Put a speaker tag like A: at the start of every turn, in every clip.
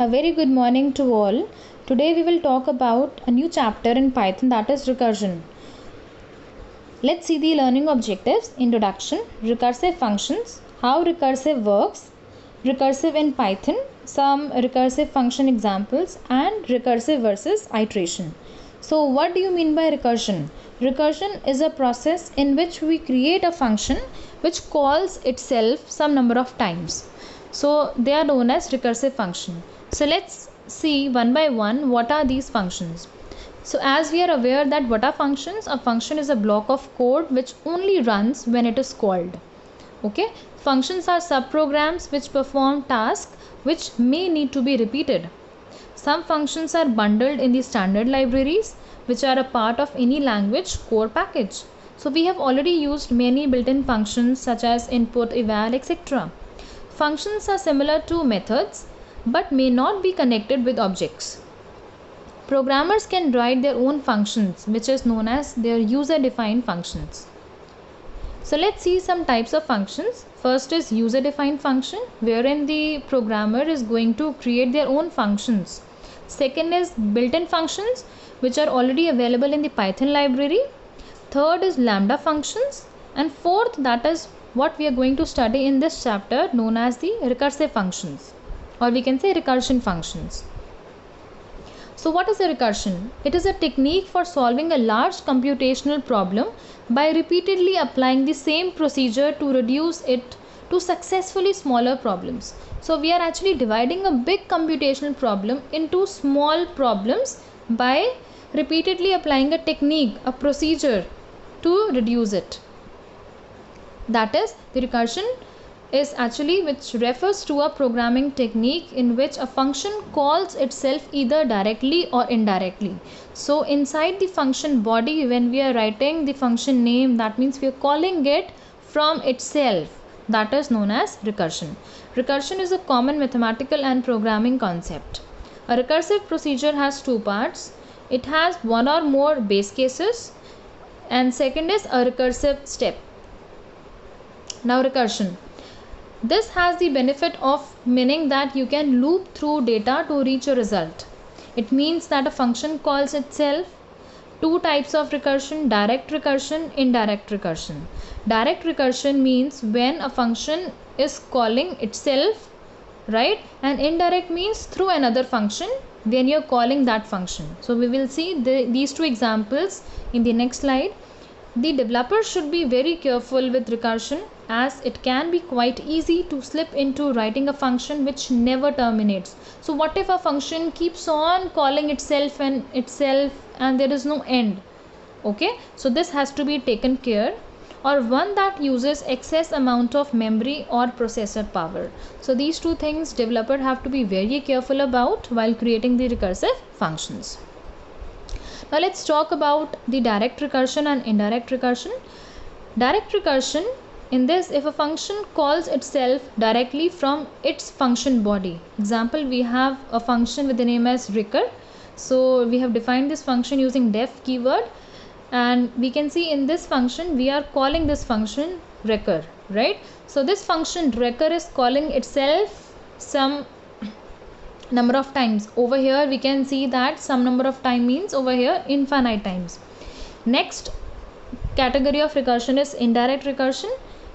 A: A very good morning to all. Today we will talk about a new chapter in Python, that is recursion. Let's see the learning objectives. Introduction, recursive functions, how recursive works, recursive in Python, some recursive function examples, and recursive versus iteration. So what do you mean by recursion? Recursion is a process in which we create a function which calls itself some number of times. So they are known as recursive function. So let's see one by one what are these functions. So as we are aware that what are functions? A function is a block of code which only runs when it is called. Okay, functions are subprograms which perform tasks which may need to be repeated. Some functions are bundled in the standard libraries which are a part of any language core package. So we have already used many built-in functions such as input, eval, etc. Functions are similar to methods but may not be connected with objects. Programmers can write their own functions, which is known as their user-defined functions. So let's see some types of functions. First is user-defined function, wherein the programmer is going to create their own functions. Second is built-in functions, which are already available in the Python library. Third is lambda functions. And fourth, that is what we are going to study in this chapter, known as the recursive functions, or we can say recursion functions. So what is a recursion? It is a technique for solving a large computational problem by repeatedly applying the same procedure to reduce it to successfully smaller problems. So we are actually dividing a big computational problem into small problems by repeatedly applying a technique, a procedure to reduce it. That is, the recursion is actually which refers to a programming technique in which a function calls itself either directly or indirectly. So inside the function body, when we are writing the function name, that means we are calling it from itself. That is known as recursion. Recursion is a common mathematical and programming concept. A recursive procedure has two parts. It has one or more base cases, and second is a recursive step. Now recursion. This has the benefit of meaning that you can loop through data to reach a result. It means that a function calls itself. Two types of recursion: direct recursion, indirect recursion. Direct recursion means when a function is calling itself, right? And indirect means through another function when you're calling that function. So we will see these two examples in the next slide. The developer should be very careful with recursion, as it can be quite easy to slip into writing a function which never terminates. So what if a function keeps on calling itself and there is no end? Okay, so this has to be taken care, or one that uses excess amount of memory or processor power. So these two things developer have to be very careful about while creating the recursive functions. Now let's talk about the direct recursion and indirect recursion. Direct recursion, in this, if a function calls itself directly from its function body. Example, we have a function with the name as recur. So we have defined this function using def keyword, and we can see in this function we are calling this function recur, right? So this function recur is calling itself some number of times. Over here we can see that some number of time means over here infinite times. Next category of recursion is indirect recursion.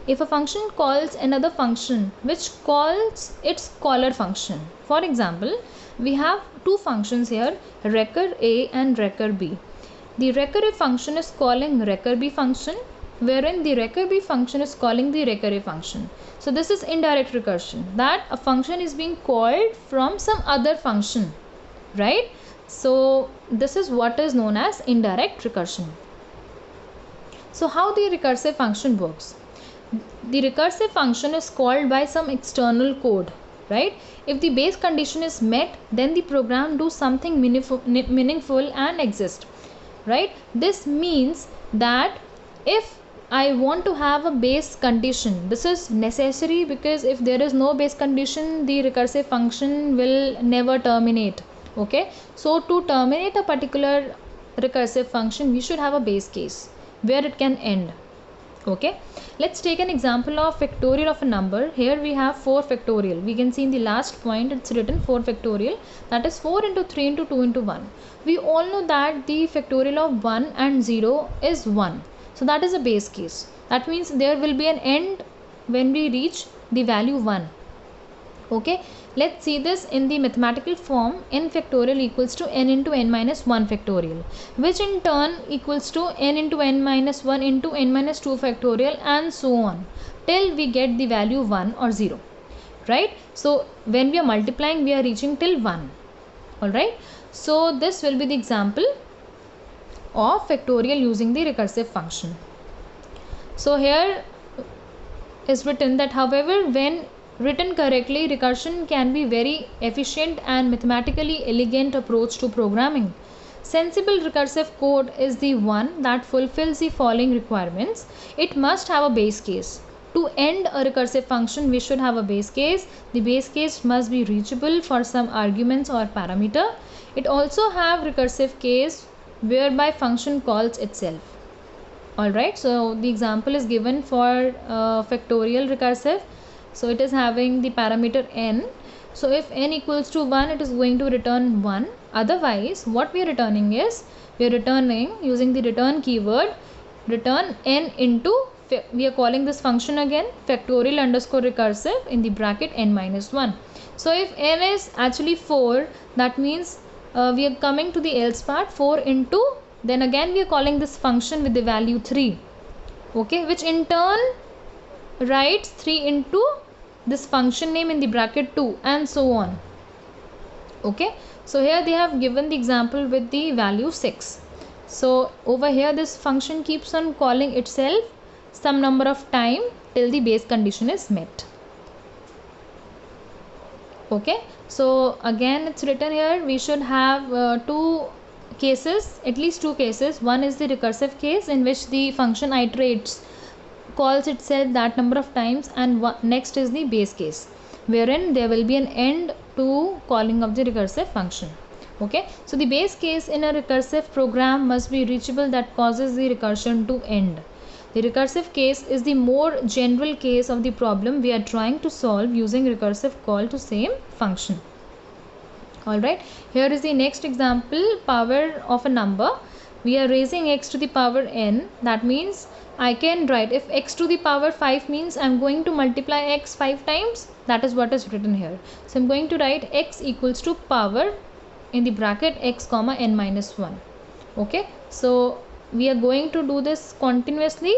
A: If a function calls another function which calls its caller function. For example, we have two functions here, recur A and recur B. The recur A function is calling recur B function, wherein the recur B function is calling the recur A function. So this is indirect recursion, that a function is being called from some other function, right? So this is what is known as indirect recursion. So how the recursive function works? The recursive function is called by some external code, right? If the base condition is met, then the program do something meaningful and exist, right? This means that if I want to have a base condition, this is necessary, because if there is no base condition, the recursive function will never terminate. Okay, so to terminate a particular recursive function, we should have a base case where it can end. Okay, let's take an example of factorial of a number. Here we have 4 factorial. We can see in the last point it's written 4 factorial, that is 4 into 3 into 2 into 1. We all know that the factorial of 1 and 0 is 1. So that is a base case. That means there will be an end when we reach the value 1. Okay, let's see this in the mathematical form. N factorial equals to n into n minus 1 factorial, which in turn equals to n into n minus 1 into n minus 2 factorial, and so on till we get the value 1 or 0, right? So when we are multiplying, we are reaching till 1. All right, so this will be the example of factorial using the recursive function. So here is written that however, when written correctly, recursion can be very efficient and mathematically elegant approach to programming. Sensible recursive code is the one that fulfills the following requirements. It must have a base case. To end a recursive function, we should have a base case. The base case must be reachable for some arguments or parameter. It also have recursive case whereby function calls itself. Alright, so the example is given for factorial recursive. So it is having the parameter n. So if n equals to 1, it is going to return 1. Otherwise, what we are returning is, we are returning using the return keyword, return n into, we are calling this function again factorial underscore recursive in the bracket n minus 1. So if n is actually 4, that means we are coming to the else part, 4 into, then again we are calling this function with the value 3. Okay, which in turn writes 3 into this function name in the bracket 2, and so on. Okay, so here they have given the example with the value 6. So over here this function keeps on calling itself some number of time till the base condition is met. Okay, so again it's written here we should have two cases, at least two cases. One is the recursive case in which the function iterates, calls itself that number of times, and next is the base case wherein there will be an end to calling of the recursive function. Okay, so the base case in a recursive program must be reachable, that causes the recursion to end. The recursive case is the more general case of the problem we are trying to solve using recursive call to same function. Alright, here is the next example, power of a number. We are raising x to the power n. That means I can write, if x to the power 5 means I am going to multiply x 5 times, that is what is written here. So I am going to write x equals to power in the bracket x comma n minus 1. Okay, so we are going to do this continuously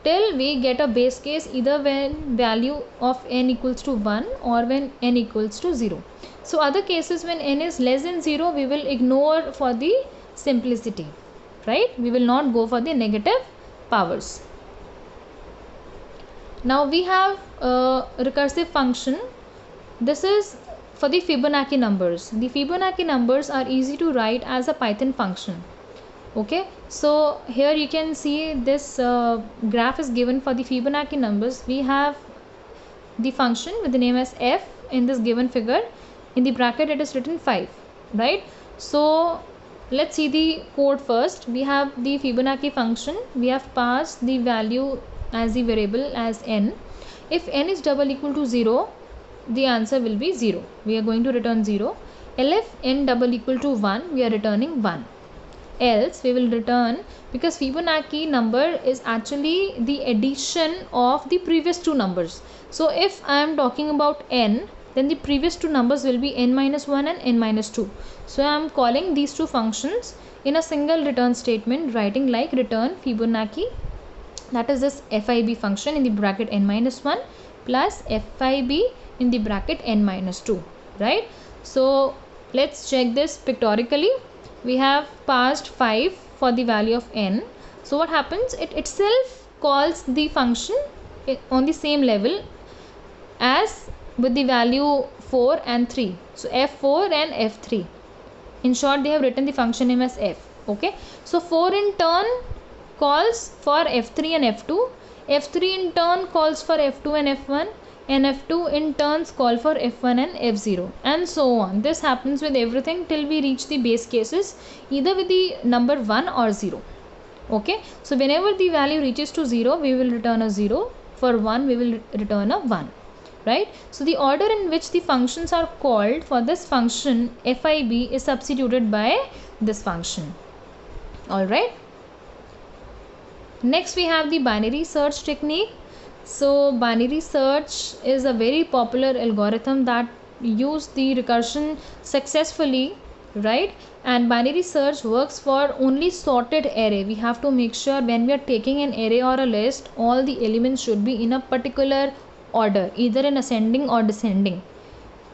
A: till we get a base case, either when value of n equals to 1 or when n equals to 0. So other cases when n is less than 0, we will ignore for the simplicity, right? We will not go for the negative powers. Now we have a recursive function. This is for the Fibonacci numbers. The Fibonacci numbers are easy to write as a Python function. Okay, so here you can see this graph is given for the Fibonacci numbers. We have the function with the name as f in this given figure. In the bracket it is written 5, right? So let's see the code first. We have the Fibonacci function. We have passed the value as the variable as n. If n is double equal to 0, the answer will be 0. We are going to return 0. If n double equal to 1, we are returning 1. Else we will return, because Fibonacci number is actually the addition of the previous two numbers. So if I am talking about n, then the previous two numbers will be n minus 1 and n minus 2. So I am calling these two functions in a single return statement, writing like return Fibonacci, that is this fib function in the bracket n minus 1 plus fib in the bracket n minus 2, right? So let's check this pictorially. We have passed 5 for the value of n. So what happens? It itself calls the function on the same level as with the value 4 and 3. So f4 and f3. In short, they have written the function name as f. Okay. So 4 in turn calls for f3 and f2. f3 in turn calls for f2 and f1. And f2 in turns call for f1 and f0, and so on. This happens with everything till we reach the base cases, either with the number 1 or 0. Okay, so whenever the value reaches to 0, we will return a 0. For 1, we will return a 1. Right? So the order in which the functions are called for this function FIB is substituted by this function. Alright. Next we have the binary search technique. So binary search is a very popular algorithm that use the recursion successfully, right? And binary search works for only sorted array. We have to make sure when we are taking an array or a list, all the elements should be in a particular order, either in ascending or descending.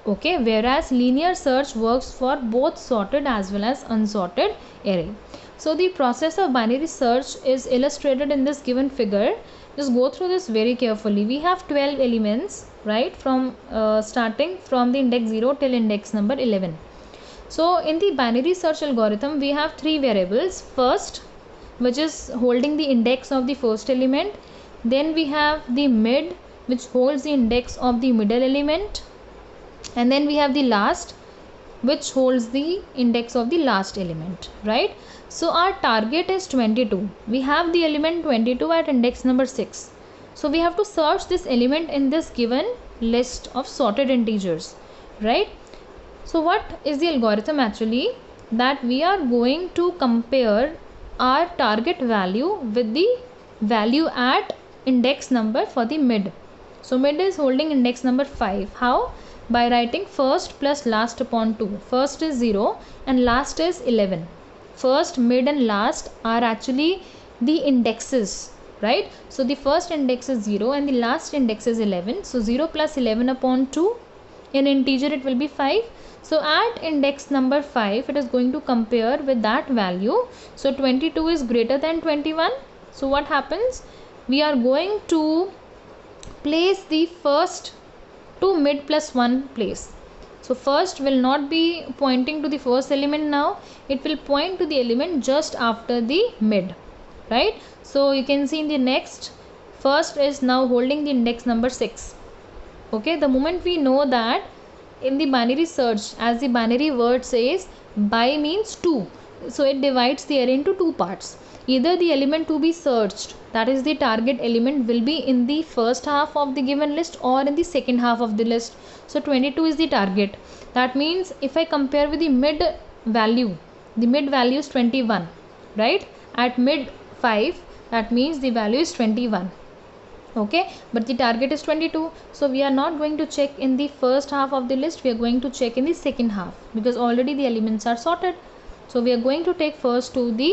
A: Okay, whereas linear search works for both sorted as well as unsorted array. So the process of binary search is illustrated in this given figure. Just go through this very carefully. We have 12 elements, right, from starting from the index 0 till index number 11. So in the binary search algorithm, we have three variables. First, which is holding the index of the first element. Then we have the mid, which holds the index of the middle element. And then we have the last, which holds the index of the last element, right? So our target is 22. We have the element 22 at index number 6. So we have to search this element in this given list of sorted integers, right? So what is the algorithm actually? That we are going to compare our target value with the value at index number for the mid. So mid is holding index number 5. How? By writing first plus last upon 2. First is 0 and last is 11. First, mid and last are actually the indexes, right? So the first index is 0 and the last index is 11. So 0 plus 11 upon 2, in integer it will be 5. So at index number 5, it is going to compare with that value. So 22 is greater than 21. So what happens? We are going to place the first to mid plus 1 place. So first will not be pointing to the first element now. It will point to the element just after the mid, right? So you can see in the next, first is now holding the index number 6. Okay, the moment we know that in the binary search, as the binary word says, by means 2. So it divides the array into two parts. Either the element to be searched, that is the target element, will be in the first half of the given list or in the second half of the list. So 22 is the target. That means if I compare with the mid value is 21, right? At mid 5, that means the value is 21. Okay, but the target is 22. So we are not going to check in the first half of the list. We are going to check in the second half because already the elements are sorted. So we are going to take first to the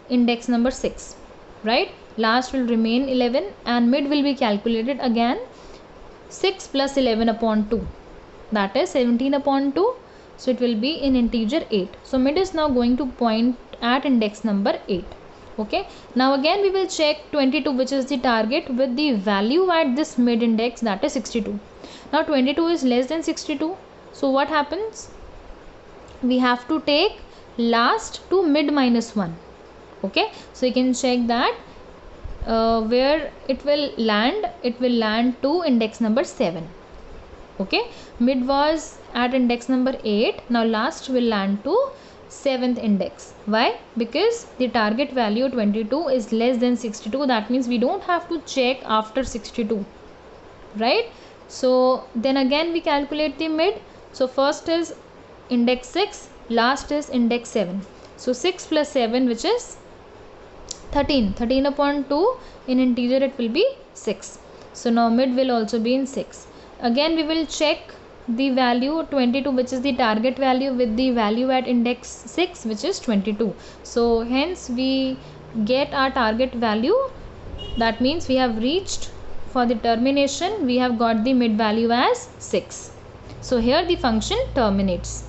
A: index number 6, right? Last will remain 11 and mid will be calculated again. 6 plus 11 upon 2, that is 17 upon 2. So it will be in integer 8. So mid is now going to point at index number 8. Okay, now again we will check 22, which is the target, with the value at this mid index, that is 62. Now 22 is less than 62. So what happens? We have to take last to mid minus 1. Okay, so you can check that where it will land to index number 7. Okay, mid was at index number 8. Now last will land to 7th index. Why? Because the target value 22 is less than 62. That means we don't have to check after 62, right? So then again we calculate the mid. So first is index 6, last is index 7. So 6 plus 7, which is 13. 13 upon 2, in integer it will be 6. So now mid will also be in 6. Again we will check the value 22, which is the target value, with the value at index 6, which is 22. So hence we get our target value. That means we have reached, for the termination we have got the mid value as 6. So here the function terminates.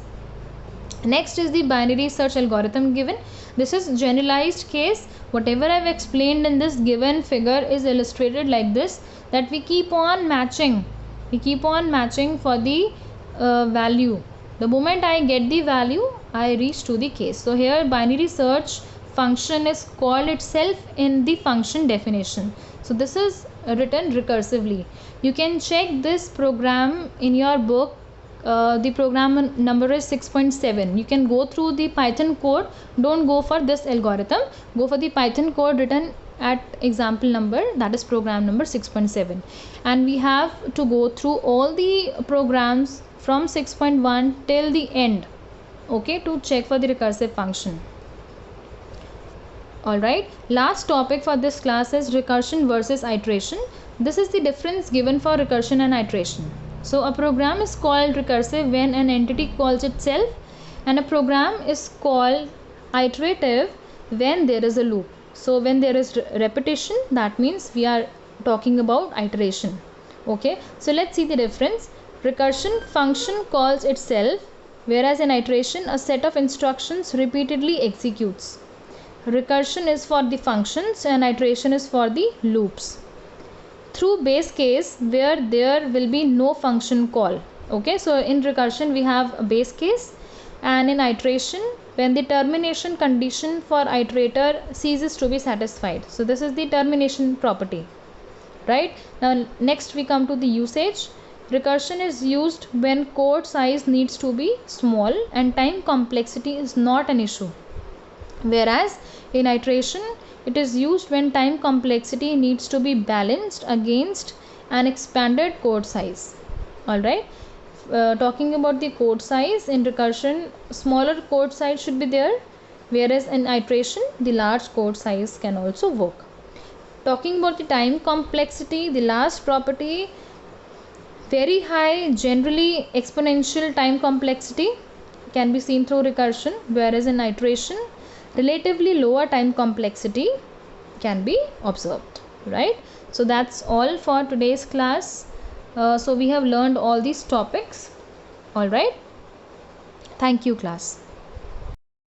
A: Next is the binary search algorithm given. This is generalized case. Whatever I have explained in this given figure is illustrated like this, that we keep on matching. We keep on matching for the value. The moment I get the value, I reach to the case. So here binary search function is called itself in the function definition. So this is written recursively. You can check this program in your book the program number is 6.7. You can go through the Python code. Don't go for this algorithm. Go for the Python code written at example number, that is program number 6.7. And we have to go through all the programs from 6.1 till the end, okay, to check for the recursive function. Alright, last topic for this class is recursion versus iteration. This is the difference given for recursion and iteration. So a program is called recursive when an entity calls itself, and a program is called iterative when there is a loop. So when there is repetition, that means we are talking about iteration. Okay, so let's see the difference. Recursion function calls itself, whereas in iteration a set of instructions repeatedly executes. Recursion is for the functions and iteration is for the loops. Through base case where there will be no function call. Okay, so in recursion we have a base case, and in iteration when the termination condition for iterator ceases to be satisfied. So this is the termination property, right? Now next we come to the usage. Recursion is used when code size needs to be small and time complexity is not an issue, whereas in iteration it is used when time complexity needs to be balanced against an expanded code size. Alright, talking about the code size, in recursion smaller code size should be there, whereas in iteration the large code size can also work. Talking about the time complexity, the last property, very high, generally exponential time complexity can be seen through recursion, whereas in iteration relatively lower time complexity can be observed, right? So that's all for today's class. So we have learned all these topics. All right, thank you class.